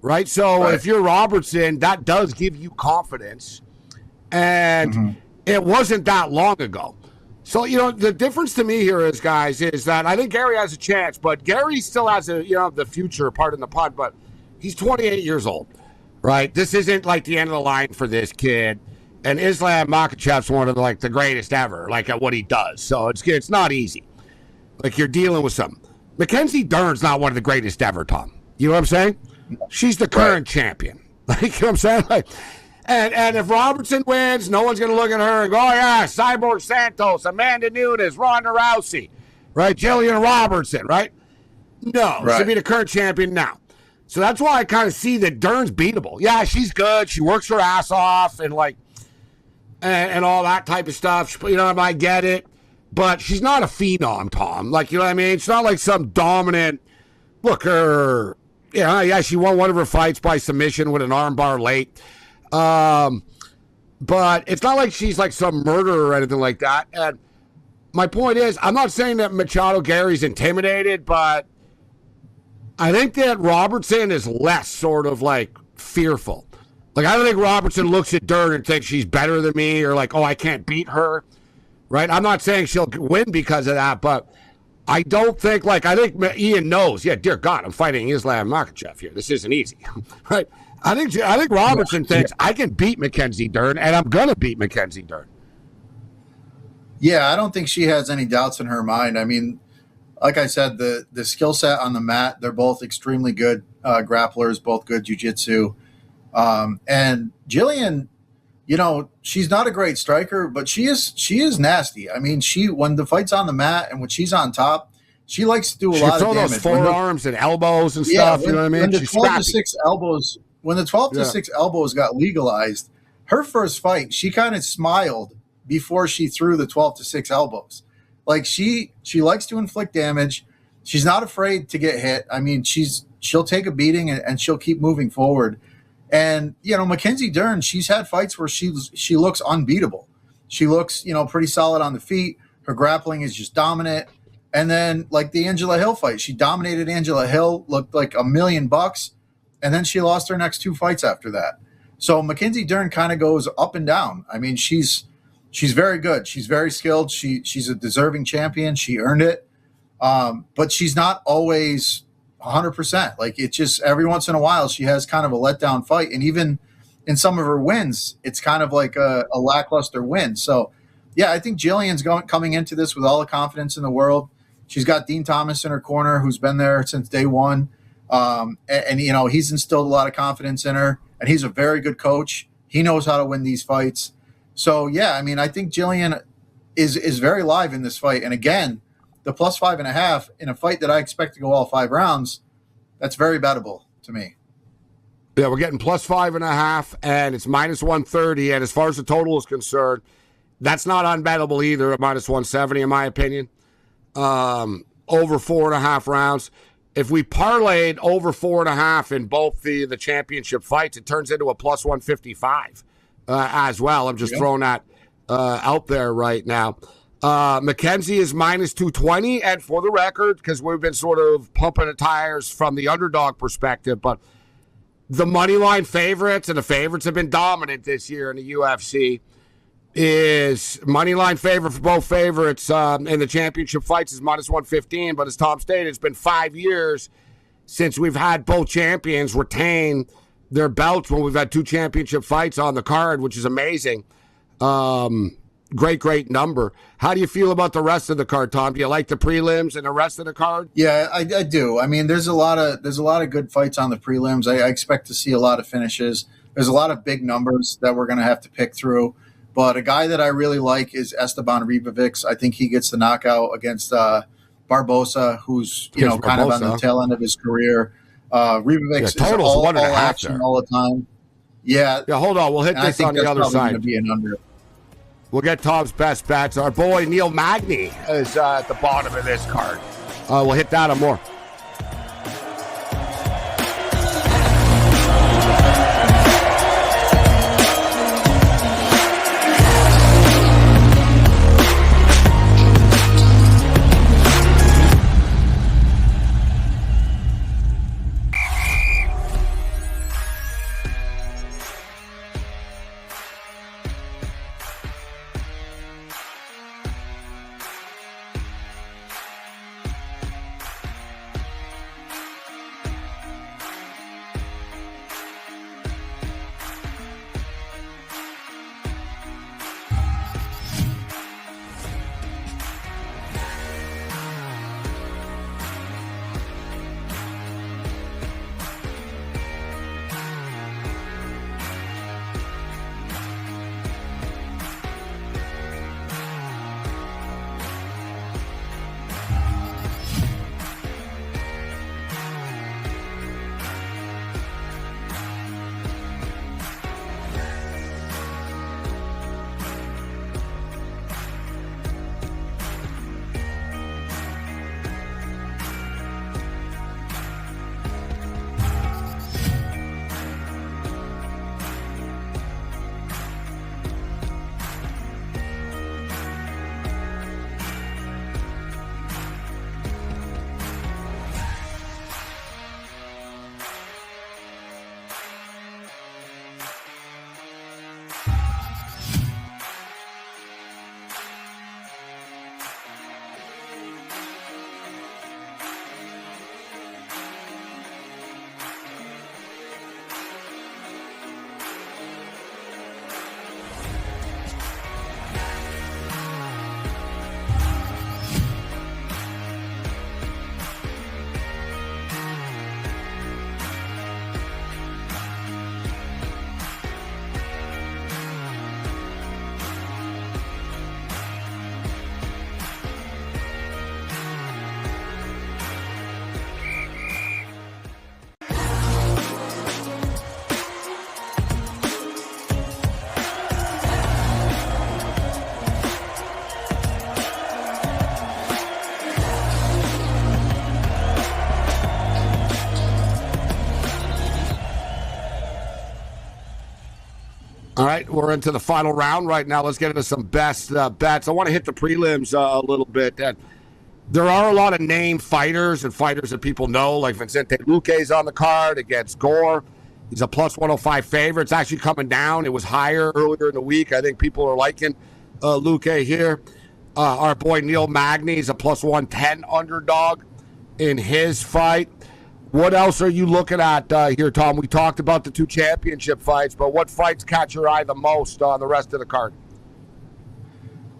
right? So if you're Robertson, that does give you confidence, and it wasn't that long ago. So, the difference to me here is, guys, is that I think Garry has a chance, but Garry still has the future, pardon the pun, but he's 28 years old, right? This isn't like the end of the line for this kid. And Islam Makhachev's one of the greatest ever, at what he does. So it's not easy. You're dealing with something. Mackenzie Dern's not one of the greatest ever, Tom. You know what I'm saying? She's the current champion. You know what I'm saying? And if Robertson wins, no one's going to look at her and go, oh, yeah, Cyborg Santos, Amanda Nunes, Ronda Rousey, right? Jillian Robertson, right? No, she'll be the current champion now. So that's why I kind of see that Dern's beatable. Yeah, she's good. She works her ass off and and all that type of stuff. I get it. But she's not a phenom, Tom. You know what I mean? It's not like some dominant, she won one of her fights by submission with an armbar late. But it's not like she's some murderer or anything like that. And my point is, I'm not saying that Machado Garry's intimidated, but I think that Robertson is less sort of fearful. I don't think Robertson looks at Dern and thinks she's better than me or I can't beat her, right? I'm not saying she'll win because of that, but I don't think I think Ian knows, dear God, I'm fighting Islam Makhachev here. This isn't easy, right? I think Robertson thinks I can beat Mackenzie Dern, and I'm going to beat Mackenzie Dern. Yeah, I don't think she has any doubts in her mind. I mean, like I said, the skill set on the mat, they're both extremely good grapplers, both good jiu-jitsu. And Jillian, she's not a great striker, but she is nasty. I mean, when the fight's on the mat and when she's on top, she likes to do a lot of damage. Those forearms and elbows and stuff, you know what I mean? When the 12 to 6 elbows, when the 12 to 6 elbows got legalized, her first fight, she kind of smiled before she threw the 12 to 6 elbows. She likes to inflict damage. She's not afraid to get hit. I mean, she'll take a beating and she'll keep moving forward. And, Mackenzie Dern, she's had fights where she looks unbeatable. She looks, pretty solid on the feet. Her grappling is just dominant. And then like the Angela Hill fight, she dominated Angela Hill, looked like $1 million, and then she lost her next 2 fights after that. So Mackenzie Dern kind of goes up and down. I mean, she's very good. She's very skilled. She's a deserving champion. She earned it. But she's not always 100%. Like, it's just every once in a while she has kind of a letdown fight. And even in some of her wins, it's kind of like a lackluster win. So, yeah, I think Jillian's coming into this with all the confidence in the world. She's got Dean Thomas in her corner, who's been there since day one. And he's instilled a lot of confidence in her, and he's a very good coach. He knows how to win these fights. So, yeah, I mean, I think Jillian is very live in this fight. And again, the plus 5.5 in a fight that I expect to go all 5 rounds, that's very bettable to me. Yeah, we're getting plus 5.5, and it's minus 130. And as far as the total is concerned, that's not unbettable either at minus 170, in my opinion. Over 4.5 rounds. If we parlayed over 4.5 in both the championship fights, it turns into a plus 155 as well. I'm just throwing that out there right now. Mackenzie is minus 220, and for the record, because we've been sort of pumping the tires from the underdog perspective, but the money line favorites, and the favorites have been dominant this year in the UFC, is money line favorite for both favorites in the championship fights is minus 115. But as Tom stated, it's been 5 years since we've had both champions retain their belts when we've had 2 championship fights on the card, which is amazing. Great number. How do you feel about the rest of the card, Tom? Do you like the prelims and the rest of the card? Yeah, I do. I mean, there's a lot of good fights on the prelims. I expect to see a lot of finishes. There's a lot of big numbers that we're going to have to pick through. But a guy that I really like is Esteban Ribovics. I think he gets the knockout against Barbosa, who's kind of on the tail end of his career. Ribovics is all action all the time. Yeah. Yeah, hold on. We'll hit this on the other side. Going to be an under. We'll get Tom's best bets. Our boy Neil Magny is at the bottom of this card. We'll hit that and more. All right, we're into the final round right now. Let's get into some best bets. I want to hit the prelims a little bit. There are a lot of named fighters and fighters that people know, like Vicente Luque's on the card against Gore. He's a plus 105 favorite. It's actually coming down. It was higher earlier in the week. I think people are liking Luque here. Our boy Neil Magny is a plus 110 underdog in his fight. What else are you looking at here, Tom? We talked about the 2 championship fights, but what fights catch your eye the most on the rest of the card?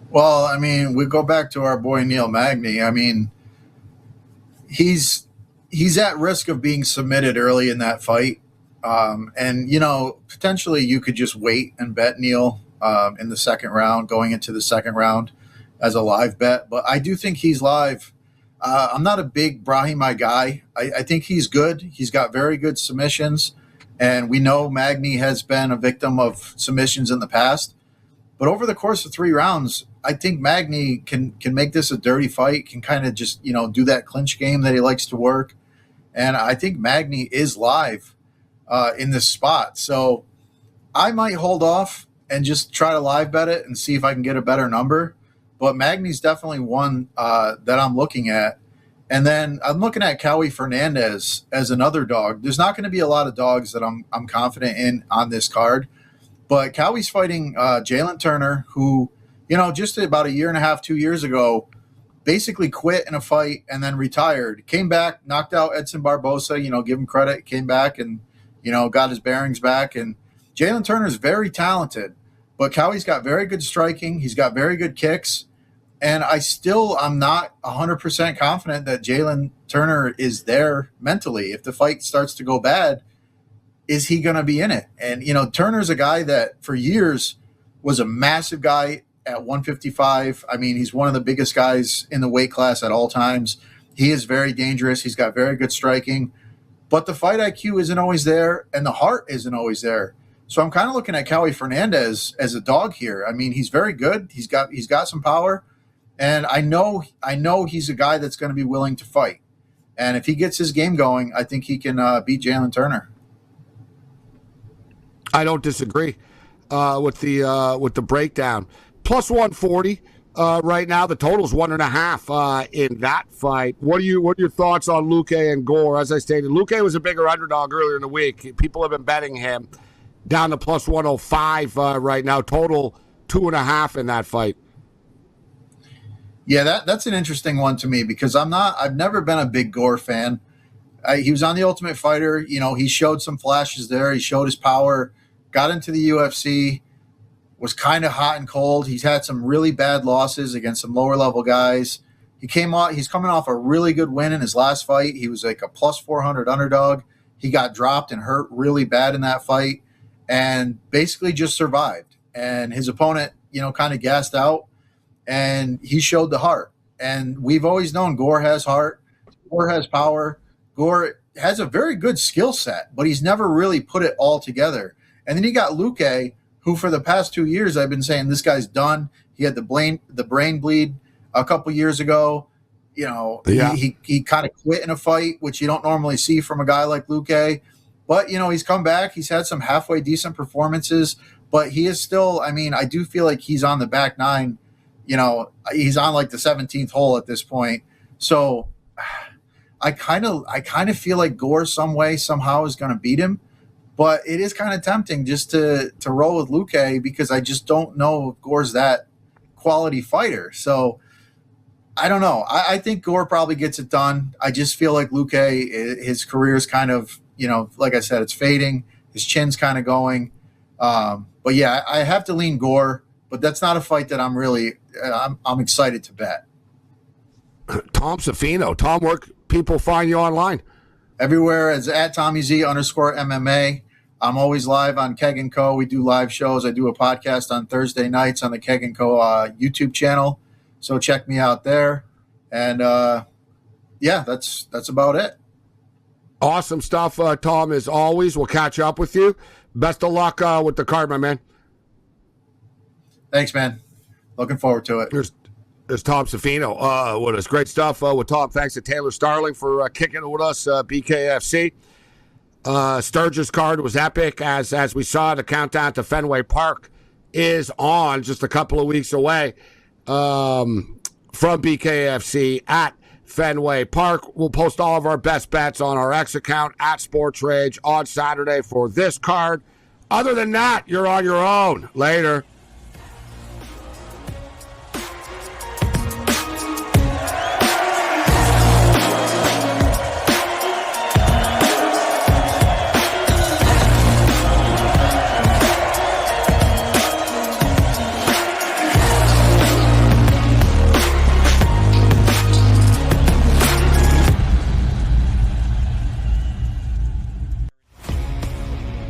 Well, I mean, we go back to our boy Neil Magny. I mean, he's at risk of being submitted early in that fight. And, you know, potentially you could just wait and bet Neil in the second round, going into the second round as a live bet. But I do think he's live. I'm not a big Brahimaj guy. I think he's good. He's got very good submissions. And we know Magny has been a victim of submissions in the past. But over the course of 3 rounds, I think Magny can make this a dirty fight, can kind of just, you know, do that clinch game that he likes to work. And I think Magny is live in this spot. So I might hold off and just try to live bet it and see if I can get a better number. But Magny's definitely one that I'm looking at. And then I'm looking at Cowie Fernandez as another dog. There's not going to be a lot of dogs that I'm confident in on this card. But Cowie's fighting Jalen Turner, who, you know, just about a year and a half, 2 years ago, basically quit in a fight and then retired. Came back, knocked out Edson Barbosa, you know, give him credit, came back and, you know, got his bearings back. And Jalen Turner's very talented, but Cowie's got very good striking. He's got very good kicks. And I'm not 100% confident that Jalen Turner is there mentally. If the fight starts to go bad, is he going to be in it? And, you know, Turner's a guy that for years was a massive guy at 155. I mean, he's one of the biggest guys in the weight class at all times. He is very dangerous. He's got very good striking. But the fight IQ isn't always there, and the heart isn't always there. So I'm kind of looking at Cowie Fernandez as a dog here. I mean, he's very good. He's got some power. And I know he's a guy that's going to be willing to fight. And if he gets his game going, I think he can beat Jalen Turner. I don't disagree with the breakdown. Plus 140 right now. The total's 1.5 in that fight. What are your thoughts on Luque and Gore? As I stated, Luque was a bigger underdog earlier in the week. People have been betting him down to plus 105 right now. Total 2.5 in that fight. Yeah, that's an interesting one to me because I've never been a big Gore fan. He was on The Ultimate Fighter. You know, he showed some flashes there. He showed his power, got into the UFC, was kind of hot and cold. He's had some really bad losses against some lower level guys. He's coming off a really good win in his last fight. He was like a plus 400 underdog. He got dropped and hurt really bad in that fight and basically just survived. And his opponent, you know, kind of gassed out. And he showed the heart. And we've always known Gore has heart. Gore has power. Gore has a very good skill set, but he's never really put it all together. And then you got Luque, who for the past 2 years I've been saying this guy's done. He had the brain bleed a couple years ago. You know, yeah. He kind of quit in a fight, which you don't normally see from a guy like Luque. But, you know, he's come back. He's had some halfway decent performances. But he is still, I mean, I do feel like he's on the back nine. You know, he's on like the 17th hole at this point. So I kind of feel like Gore somehow is going to beat him. But it is kind of tempting just to roll with Luque because I just don't know if Gore's that quality fighter. So I don't know. I think Gore probably gets it done. I just feel like Luque, his career is kind of, you know, like I said, it's fading. His chin's kind of going. But yeah, I have to lean Gore. But that's not a fight that I'm excited to bet. Tom Zaffino. Tom, where people find you online? Everywhere as at TommyZ_MMA. I'm always live on Keg & Co. We do live shows. I do a podcast on Thursday nights on the Keg & Co. YouTube channel. So check me out there. And yeah, that's about it. Awesome stuff, Tom, as always. We'll catch up with you. Best of luck with the card, my man. Thanks, man. Looking forward to it. There's Tom Zaffino with us. Great stuff with Tom. Thanks to Taylor Starling for kicking it with us, BKFC. Sturgis card was epic, as we saw. The countdown to Fenway Park is on, just a couple of weeks away from BKFC at Fenway Park. We'll post all of our best bets on our X account at Sports Rage on Saturday for this card. Other than that, you're on your own. Later.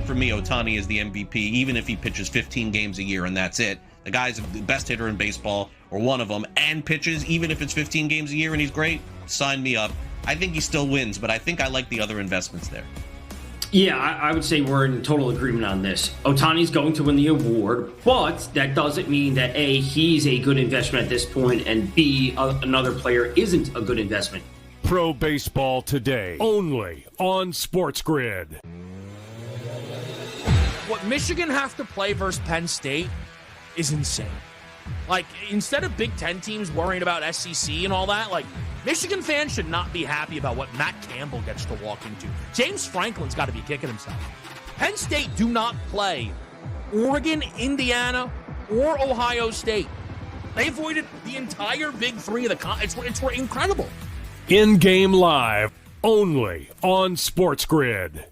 For me, Ohtani is the MVP, even if he pitches 15 games a year and that's it. The guy's the best hitter in baseball, or one of them, and pitches, even if it's 15 games a year and he's great, sign me up. I think he still wins, but I think I like the other investments there. Yeah, I would say we're in total agreement on this. Ohtani's going to win the award, but that doesn't mean that A, he's a good investment at this point, and B, another player isn't a good investment. Pro Baseball Today, only on SportsGrid. What Michigan have to play versus Penn State is insane. Like, instead of Big Ten teams worrying about SEC and all that, like, Michigan fans should not be happy about what Matt Campbell gets to walk into. James Franklin's got to be kicking himself. Penn State do not play Oregon, Indiana, or Ohio State. They avoided the entire Big Three of the it's incredible. In-game live, only on SportsGrid.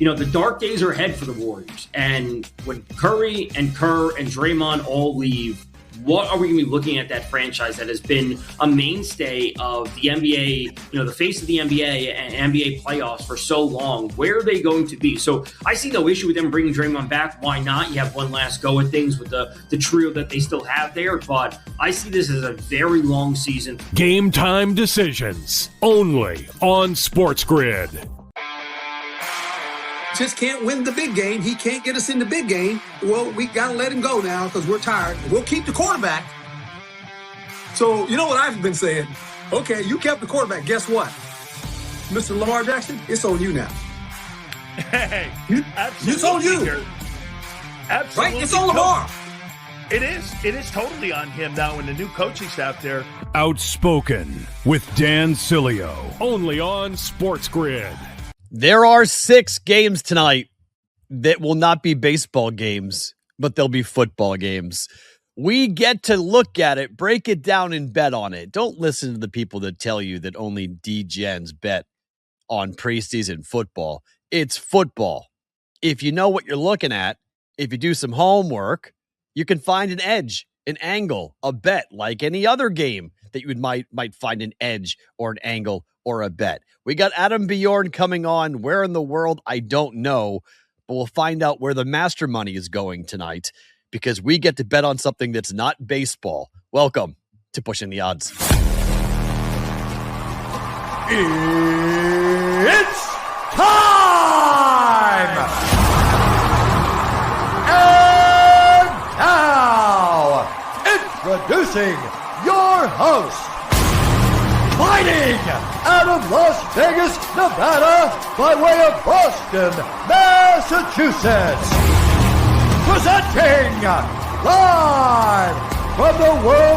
You know, the dark days are ahead for the Warriors. And when Curry and Kerr and Draymond all leave, what are we going to be looking at that franchise that has been a mainstay of the NBA, you know, the face of the NBA and NBA playoffs for so long? Where are they going to be? So I see no issue with them bringing Draymond back. Why not? You have one last go at things with the trio that they still have there. But I see this as a very long season. Game time decisions, only on SportsGrid. Just can't win the big game. He can't get us in the big game. Well, we got to let him go now because we're tired. We'll keep the quarterback. So, you know what I've been saying? Okay, you kept the quarterback. Guess what? Mr. Lamar Jackson, it's on you now. Hey, It's on you. Absolutely. Right? It's on Lamar. It is. It is totally on him now and the new coaching staff there. Outspoken with Dan Cilio, only on SportsGrid. There are 6 games tonight that will not be baseball games, but they'll be football games. We get to look at it, break it down, and bet on it. Don't listen to the people that tell you that only D-Gens bet on preseason football. It's football. If you know what you're looking at, if you do some homework, you can find an edge, an angle, a bet like any other game that you might find an edge or an angle or a bet. We got Adam Bjorn coming on. Where in the world? I don't know, but we'll find out where the master money is going tonight because we get to bet on something that's not baseball. Welcome to Pushing the Odds. It's time! And now, introducing your host, fighting out of Las Vegas, Nevada, by way of Boston, Massachusetts. Presenting live from the world